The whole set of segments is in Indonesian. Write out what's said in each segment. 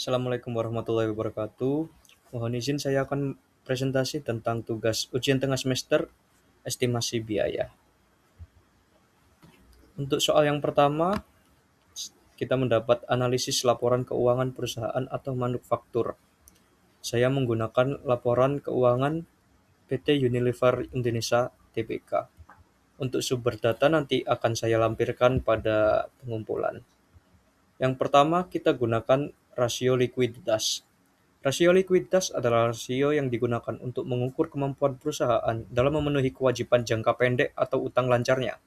Assalamualaikum warahmatullahi wabarakatuh. Mohon izin saya akan presentasi tentang tugas ujian tengah semester estimasi biaya. Untuk soal yang pertama, kita mendapat analisis laporan keuangan perusahaan atau manufaktur. Saya menggunakan laporan keuangan PT Unilever Indonesia Tbk. Untuk sumber data nanti akan saya lampirkan pada pengumpulan. Yang pertama, kita gunakan rasio likuiditas. Rasio likuiditas adalah rasio yang digunakan untuk mengukur kemampuan perusahaan dalam memenuhi kewajiban jangka pendek atau utang lancarnya.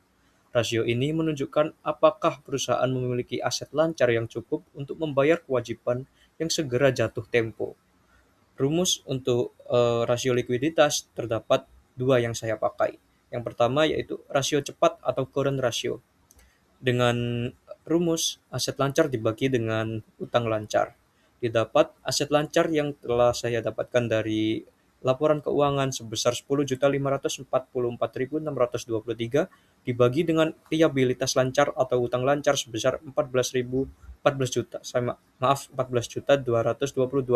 Rasio ini menunjukkan apakah perusahaan memiliki aset lancar yang cukup untuk membayar kewajiban yang segera jatuh tempo. Rumus untuk rasio likuiditas terdapat dua yang saya pakai. Yang pertama yaitu rasio cepat atau current ratio. Dengan rumus, aset lancar dibagi dengan utang lancar. Didapat aset lancar yang telah saya dapatkan dari laporan keuangan sebesar 10.544.623 dibagi dengan liabilitas lancar atau utang lancar sebesar 14 juta. Maaf, 14.222.619.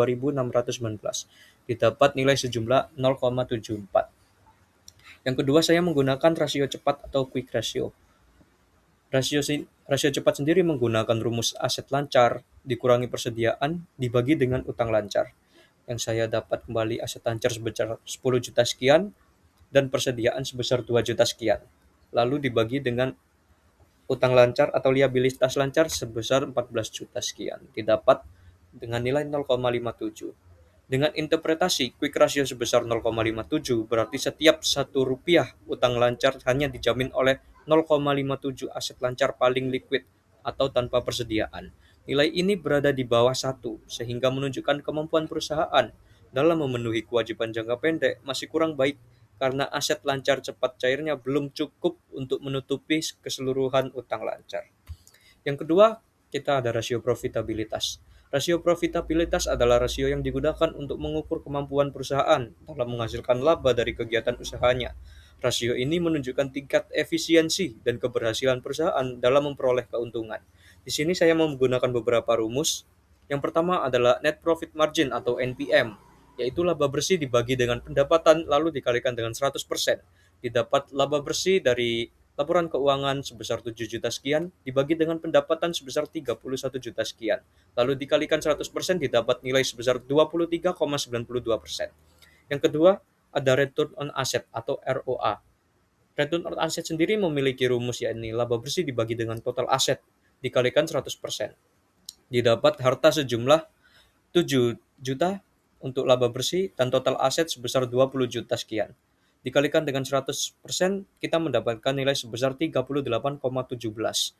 Didapat nilai sejumlah 0,74. Yang kedua, saya menggunakan rasio cepat atau quick ratio. Rasio cepat sendiri menggunakan rumus aset lancar dikurangi persediaan dibagi dengan utang lancar. Yang saya dapat kembali aset lancar sebesar 10 juta sekian dan persediaan sebesar 2 juta sekian. Lalu dibagi dengan utang lancar atau liabilitas lancar sebesar 14 juta sekian. Didapat dengan nilai 0,57. Dengan interpretasi quick ratio sebesar 0,57 berarti setiap Rp1 utang lancar hanya dijamin oleh 0,57 aset lancar paling liquid atau tanpa persediaan. Nilai ini berada di bawah 1 sehingga menunjukkan kemampuan perusahaan dalam memenuhi kewajiban jangka pendek masih kurang baik karena aset lancar cepat cairnya belum cukup untuk menutupi keseluruhan utang lancar. Yang kedua, kita ada rasio profitabilitas. Rasio profitabilitas adalah rasio yang digunakan untuk mengukur kemampuan perusahaan dalam menghasilkan laba dari kegiatan usahanya. Rasio ini menunjukkan tingkat efisiensi dan keberhasilan perusahaan dalam memperoleh keuntungan. Di sini saya menggunakan beberapa rumus. Yang pertama adalah net profit margin atau NPM, yaitu laba bersih dibagi dengan pendapatan lalu dikalikan dengan 100%. Didapat laba bersih dari laporan keuangan sebesar 7 juta sekian dibagi dengan pendapatan sebesar 31 juta sekian. Lalu dikalikan 100% didapat nilai sebesar 23,92%. Yang kedua, ada return on asset atau ROA. Return on asset sendiri memiliki rumus yakni laba bersih dibagi dengan total aset dikalikan 100%. Didapat harta sejumlah 7 juta untuk laba bersih dan total aset sebesar 20 juta sekian. Dikalikan dengan 100%, kita mendapatkan nilai sebesar 38,17.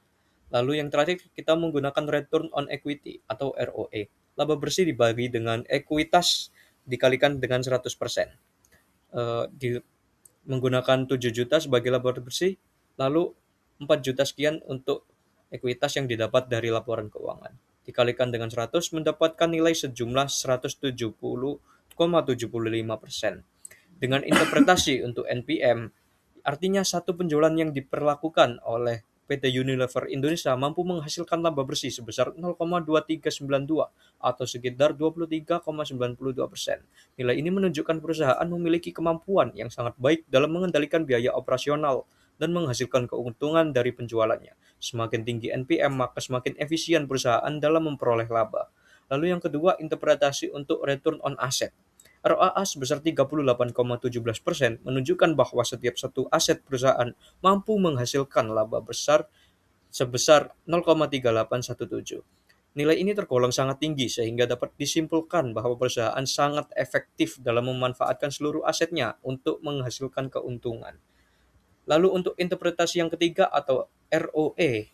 Lalu yang terakhir, kita menggunakan return on equity atau ROE. Laba bersih dibagi dengan ekuitas dikalikan dengan 100%. Menggunakan 7 juta sebagai laba bersih, lalu 4 juta sekian untuk ekuitas yang didapat dari laporan keuangan. Dikalikan dengan 100 mendapatkan nilai sejumlah 170,75%. Dengan interpretasi untuk NPM, artinya satu penjualan yang diperlakukan oleh PT Unilever Indonesia mampu menghasilkan laba bersih sebesar 0,2392 atau sekitar 23,92%. Nilai ini menunjukkan perusahaan memiliki kemampuan yang sangat baik dalam mengendalikan biaya operasional dan menghasilkan keuntungan dari penjualannya. Semakin tinggi NPM, maka semakin efisien perusahaan dalam memperoleh laba. Lalu yang kedua, interpretasi untuk return on asset. ROA sebesar 38,17% menunjukkan bahwa setiap satu aset perusahaan mampu menghasilkan laba besar sebesar 0,3817. Nilai ini tergolong sangat tinggi sehingga dapat disimpulkan bahwa perusahaan sangat efektif dalam memanfaatkan seluruh asetnya untuk menghasilkan keuntungan. Lalu untuk interpretasi yang ketiga atau ROE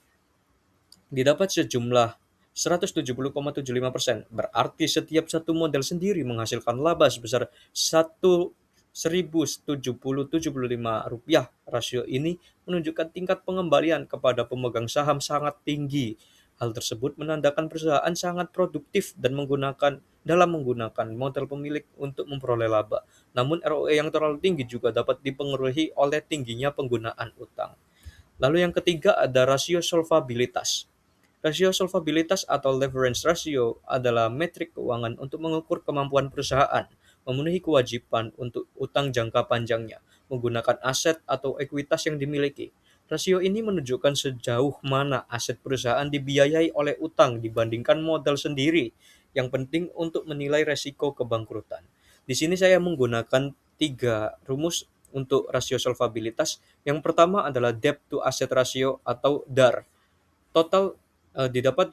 didapat sejumlah 170,75%. Berarti setiap satu model sendiri menghasilkan laba sebesar 1.170,75 rupiah. Rasio ini menunjukkan tingkat pengembalian kepada pemegang saham sangat tinggi. Hal tersebut menandakan perusahaan sangat produktif dan dalam menggunakan model pemilik untuk memperoleh laba. Namun ROE yang terlalu tinggi juga dapat dipengaruhi oleh tingginya penggunaan utang. Lalu yang ketiga ada rasio solvabilitas. Rasio solvabilitas atau leverage ratio adalah metrik keuangan untuk mengukur kemampuan perusahaan memenuhi kewajiban untuk utang jangka panjangnya menggunakan aset atau ekuitas yang dimiliki. Rasio ini menunjukkan sejauh mana aset perusahaan dibiayai oleh utang dibandingkan modal sendiri, yang penting untuk menilai resiko kebangkrutan. Di sini saya menggunakan 3 rumus untuk rasio solvabilitas. Yang pertama adalah debt to asset ratio atau DAR. Total didapat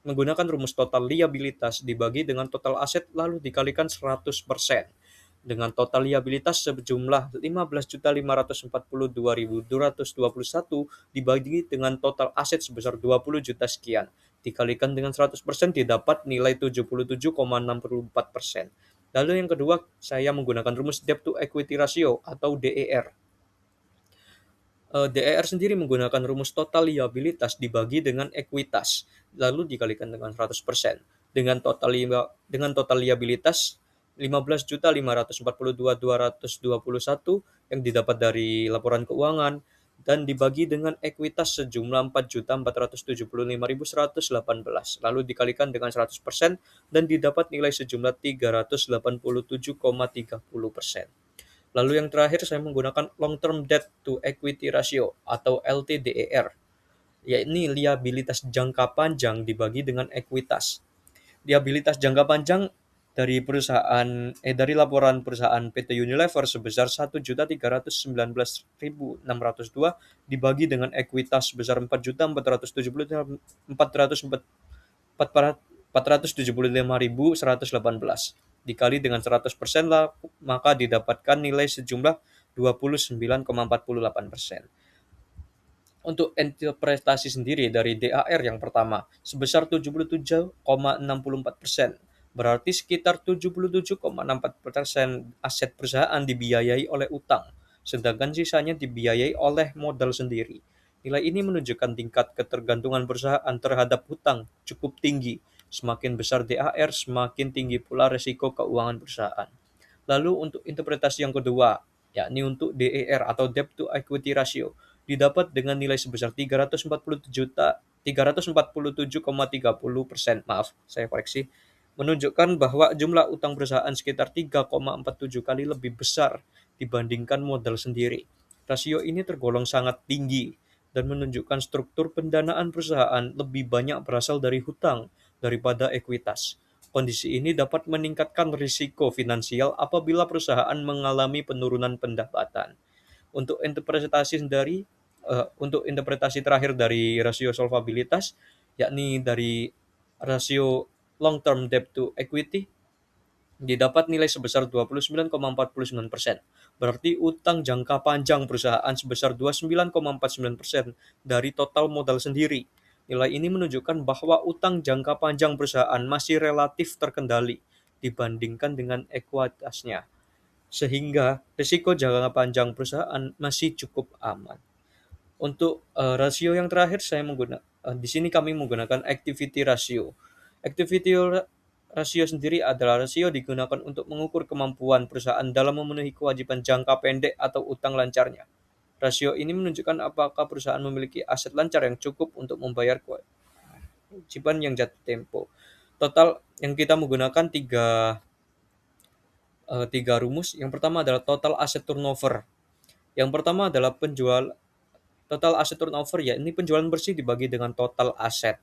menggunakan rumus total liabilitas dibagi dengan total aset lalu dikalikan 100% dengan total liabilitas sejumlah 15.542.221 dibagi dengan total aset sebesar 20 juta sekian. Dikalikan dengan 100% didapat nilai 77,64%. Lalu yang kedua, saya menggunakan rumus debt to equity ratio atau DER. DER sendiri menggunakan rumus total liabilitas dibagi dengan ekuitas, lalu dikalikan dengan 100%. Dengan total liabilitas 15.542.221 yang didapat dari laporan keuangan dan dibagi dengan ekuitas sejumlah 4.475.118, lalu dikalikan dengan 100% dan didapat nilai sejumlah 387,30%. Lalu yang terakhir saya menggunakan long term debt to equity ratio atau LTDER, yakni liabilitas jangka panjang dibagi dengan ekuitas. Liabilitas jangka panjang dari laporan perusahaan PT Unilever sebesar 1.319.602 dibagi dengan ekuitas sebesar 4.475.118 dikali dengan 100% lah, maka didapatkan nilai sejumlah 29,48%. Untuk interpretasi sendiri dari DAR yang pertama sebesar 77,64%, berarti sekitar 77,64% aset perusahaan dibiayai oleh utang, sedangkan sisanya dibiayai oleh modal sendiri. Nilai ini menunjukkan tingkat ketergantungan perusahaan terhadap hutang cukup tinggi. Semakin besar DAR, semakin tinggi pula risiko keuangan perusahaan. Lalu untuk interpretasi yang kedua, yakni untuk DER atau debt to equity ratio, didapat dengan nilai sebesar 347,30%, maaf, saya koreksi, menunjukkan bahwa jumlah utang perusahaan sekitar 3,47 kali lebih besar dibandingkan modal sendiri. Rasio ini tergolong sangat tinggi dan menunjukkan struktur pendanaan perusahaan lebih banyak berasal dari hutang daripada ekuitas. Kondisi ini dapat meningkatkan risiko finansial apabila perusahaan mengalami penurunan pendapatan. Untuk interpretasi terakhir dari rasio solvabilitas, yakni dari rasio long term debt to equity, didapat nilai sebesar 29,49%. Berarti utang jangka panjang perusahaan sebesar 29,49% dari total modal sendiri. Nilai ini menunjukkan bahwa utang jangka panjang perusahaan masih relatif terkendali dibandingkan dengan ekuitasnya, sehingga risiko jangka panjang perusahaan masih cukup aman. Untuk rasio yang terakhir di sini kami menggunakan activity ratio. Activity rasio sendiri adalah rasio digunakan untuk mengukur kemampuan perusahaan dalam memenuhi kewajiban jangka pendek atau utang lancarnya. Rasio ini menunjukkan apakah perusahaan memiliki aset lancar yang cukup untuk membayar kewajiban yang jatuh tempo. Total yang kita menggunakan tiga rumus. Yang pertama adalah total asset turnover. Yang pertama adalah total asset turnover, ya ini penjualan bersih dibagi dengan total aset.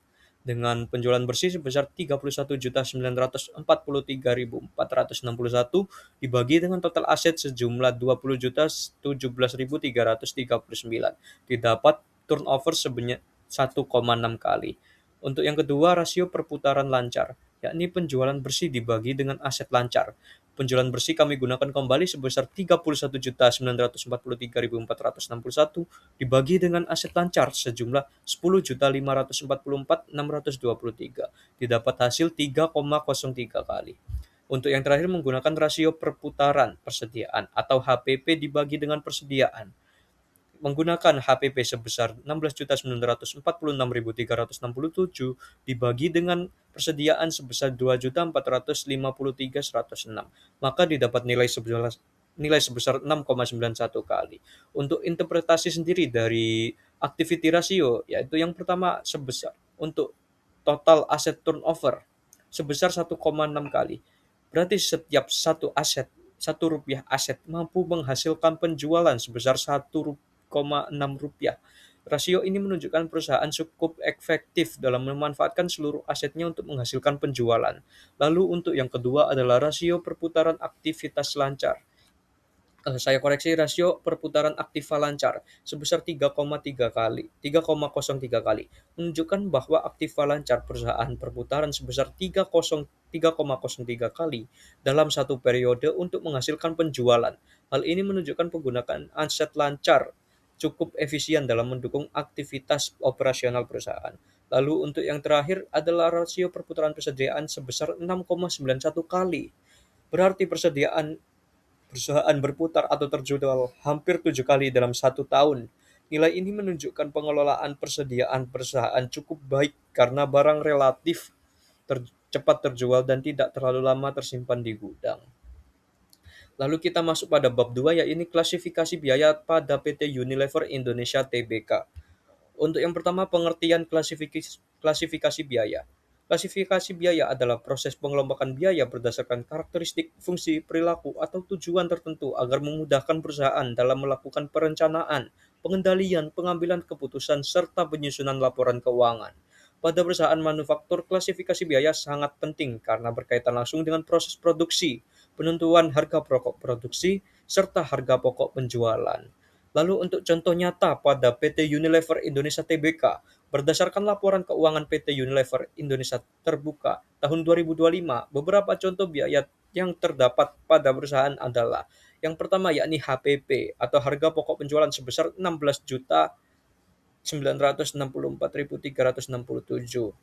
Dengan penjualan bersih sebesar 31.943.461 dibagi dengan total aset sejumlah 20.017.339 didapat turnover sebanyak 1,6 kali. Untuk yang kedua, rasio perputaran lancar, yakni penjualan bersih dibagi dengan aset lancar. Penjualan bersih kami gunakan kembali sebesar 31.943.461 dibagi dengan aset lancar sejumlah 10.544.623 didapat hasil 3,03 kali. Untuk yang terakhir menggunakan rasio perputaran persediaan atau HPP dibagi dengan persediaan. Menggunakan HPP sebesar 16.946.367 dibagi dengan persediaan sebesar 2.453.106, maka didapat nilai sebesar 6,91 kali. Untuk interpretasi sendiri dari activity ratio, yaitu yang pertama untuk total aset turnover sebesar 1,6 kali. Berarti setiap satu rupiah aset mampu menghasilkan penjualan sebesar 1,6 rupiah. Rasio ini menunjukkan perusahaan cukup efektif dalam memanfaatkan seluruh asetnya untuk menghasilkan penjualan. Lalu untuk yang kedua adalah rasio perputaran aktivitas lancar. Saya koreksi, rasio perputaran aktiva lancar sebesar 3,03 kali, menunjukkan bahwa aktiva lancar perusahaan perputaran sebesar 3,03 kali dalam satu periode untuk menghasilkan penjualan. Hal ini menunjukkan penggunaan aset lancar cukup efisien dalam mendukung aktivitas operasional perusahaan. Lalu untuk yang terakhir adalah rasio perputaran persediaan sebesar 6,91 kali. Berarti perusahaan berputar atau terjual hampir 7 kali dalam 1 tahun. Nilai ini menunjukkan pengelolaan persediaan perusahaan cukup baik karena barang relatif cepat terjual dan tidak terlalu lama tersimpan di gudang. Lalu kita masuk pada bab 2, yaitu klasifikasi biaya pada PT Unilever Indonesia Tbk. Untuk yang pertama, pengertian klasifikasi biaya. Klasifikasi biaya adalah proses pengelompokan biaya berdasarkan karakteristik, fungsi, perilaku, atau tujuan tertentu agar memudahkan perusahaan dalam melakukan perencanaan, pengendalian, pengambilan keputusan, serta penyusunan laporan keuangan. Pada perusahaan manufaktur, klasifikasi biaya sangat penting karena berkaitan langsung dengan proses produksi, penentuan harga pokok produksi, serta harga pokok penjualan. Lalu untuk contoh nyata pada PT Unilever Indonesia Tbk, berdasarkan laporan keuangan PT Unilever Indonesia terbuka tahun 2025, beberapa contoh biaya yang terdapat pada perusahaan adalah yang pertama yakni HPP atau harga pokok penjualan sebesar 16.964.367.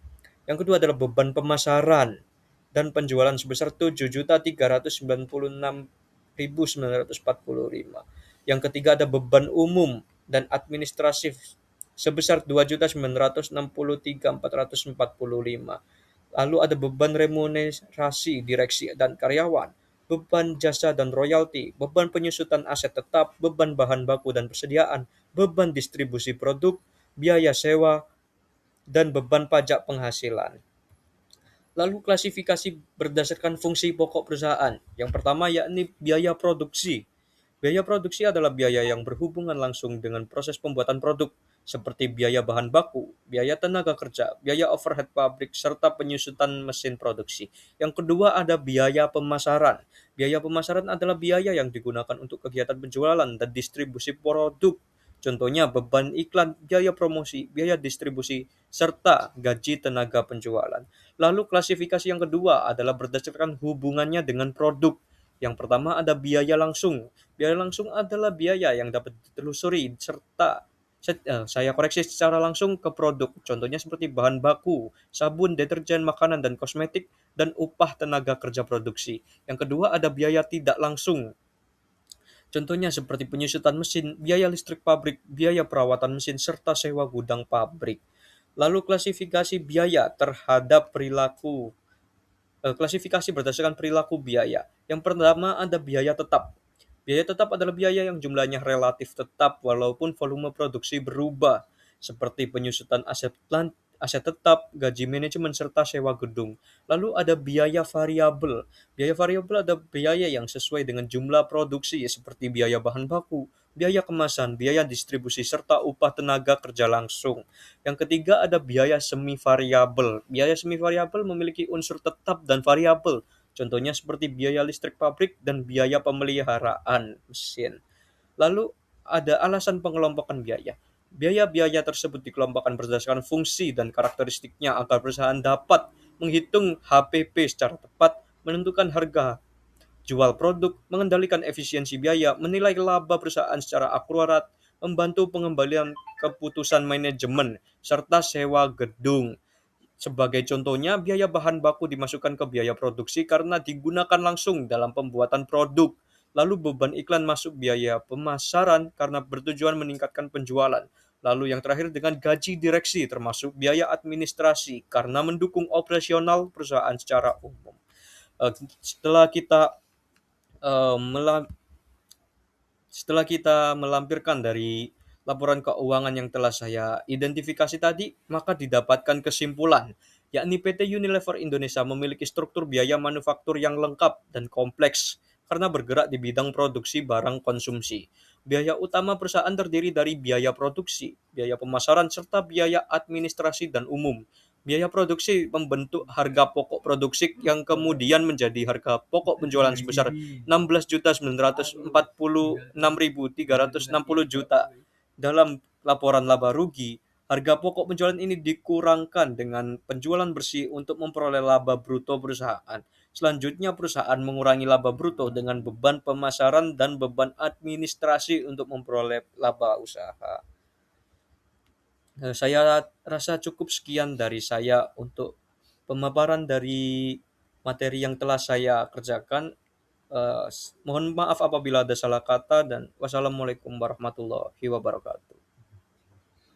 Yang kedua adalah beban pemasaran dan penjualan sebesar 7.396.945. Yang ketiga ada beban umum dan administratif sebesar 2.963.445. Lalu ada beban remunerasi direksi dan karyawan, beban jasa dan royalti, beban penyusutan aset tetap, beban bahan baku dan persediaan, beban distribusi produk, biaya sewa, dan beban pajak penghasilan. Lalu klasifikasi berdasarkan fungsi pokok perusahaan. Yang pertama yakni biaya produksi. Biaya produksi adalah biaya yang berhubungan langsung dengan proses pembuatan produk, seperti biaya bahan baku, biaya tenaga kerja, biaya overhead pabrik, serta penyusutan mesin produksi. Yang kedua ada biaya pemasaran. Biaya pemasaran adalah biaya yang digunakan untuk kegiatan penjualan dan distribusi produk. Contohnya beban iklan, biaya promosi, biaya distribusi, serta gaji tenaga penjualan. Lalu klasifikasi yang kedua adalah berdasarkan hubungannya dengan produk. Yang pertama ada biaya langsung. Biaya langsung adalah biaya yang dapat ditelusuri serta saya koreksi secara langsung ke produk. Contohnya seperti bahan baku, sabun, deterjen, makanan, dan kosmetik, dan upah tenaga kerja produksi. Yang kedua ada biaya tidak langsung. Contohnya seperti penyusutan mesin, biaya listrik pabrik, biaya perawatan mesin, serta sewa gudang pabrik. Lalu klasifikasi biaya terhadap perilaku. Klasifikasi berdasarkan perilaku biaya. Yang pertama ada biaya tetap. Biaya tetap adalah biaya yang jumlahnya relatif tetap walaupun volume produksi berubah, seperti penyusutan aset tetap, gaji manajemen, serta sewa gedung. Lalu ada biaya variabel. Biaya variabel ada biaya yang sesuai dengan jumlah produksi, seperti biaya bahan baku, biaya kemasan, biaya distribusi, serta upah tenaga kerja langsung. Yang ketiga ada biaya semi variabel. Biaya semi variabel memiliki unsur tetap dan variabel. Contohnya seperti biaya listrik pabrik dan biaya pemeliharaan mesin. Lalu ada alasan pengelompokan biaya. Biaya-biaya tersebut dikelompokkan berdasarkan fungsi dan karakteristiknya agar perusahaan dapat menghitung HPP secara tepat, menentukan harga jual produk, mengendalikan efisiensi biaya, menilai laba perusahaan secara akurat, membantu pengembalian keputusan manajemen, serta sewa gedung. Sebagai contohnya, biaya bahan baku dimasukkan ke biaya produksi karena digunakan langsung dalam pembuatan produk. Lalu beban iklan masuk biaya pemasaran karena bertujuan meningkatkan penjualan. Lalu yang terakhir dengan gaji direksi termasuk biaya administrasi karena mendukung operasional perusahaan secara umum. Setelah kita eh, mela- setelah kita melampirkan dari laporan keuangan yang telah saya identifikasi tadi, maka didapatkan kesimpulan, yakni PT Unilever Indonesia memiliki struktur biaya manufaktur yang lengkap dan kompleks karena bergerak di bidang produksi barang konsumsi. Biaya utama perusahaan terdiri dari biaya produksi, biaya pemasaran, serta biaya administrasi dan umum. Biaya produksi membentuk harga pokok produksi yang kemudian menjadi harga pokok penjualan sebesar 16.946.360 juta. Dalam laporan laba rugi, harga pokok penjualan ini dikurangkan dengan penjualan bersih untuk memperoleh laba bruto perusahaan. Selanjutnya, perusahaan mengurangi laba bruto dengan beban pemasaran dan beban administrasi untuk memperoleh laba usaha. Saya rasa cukup sekian dari saya untuk pemaparan dari materi yang telah saya kerjakan. Mohon maaf apabila ada salah kata dan wassalamualaikum warahmatullahi wabarakatuh.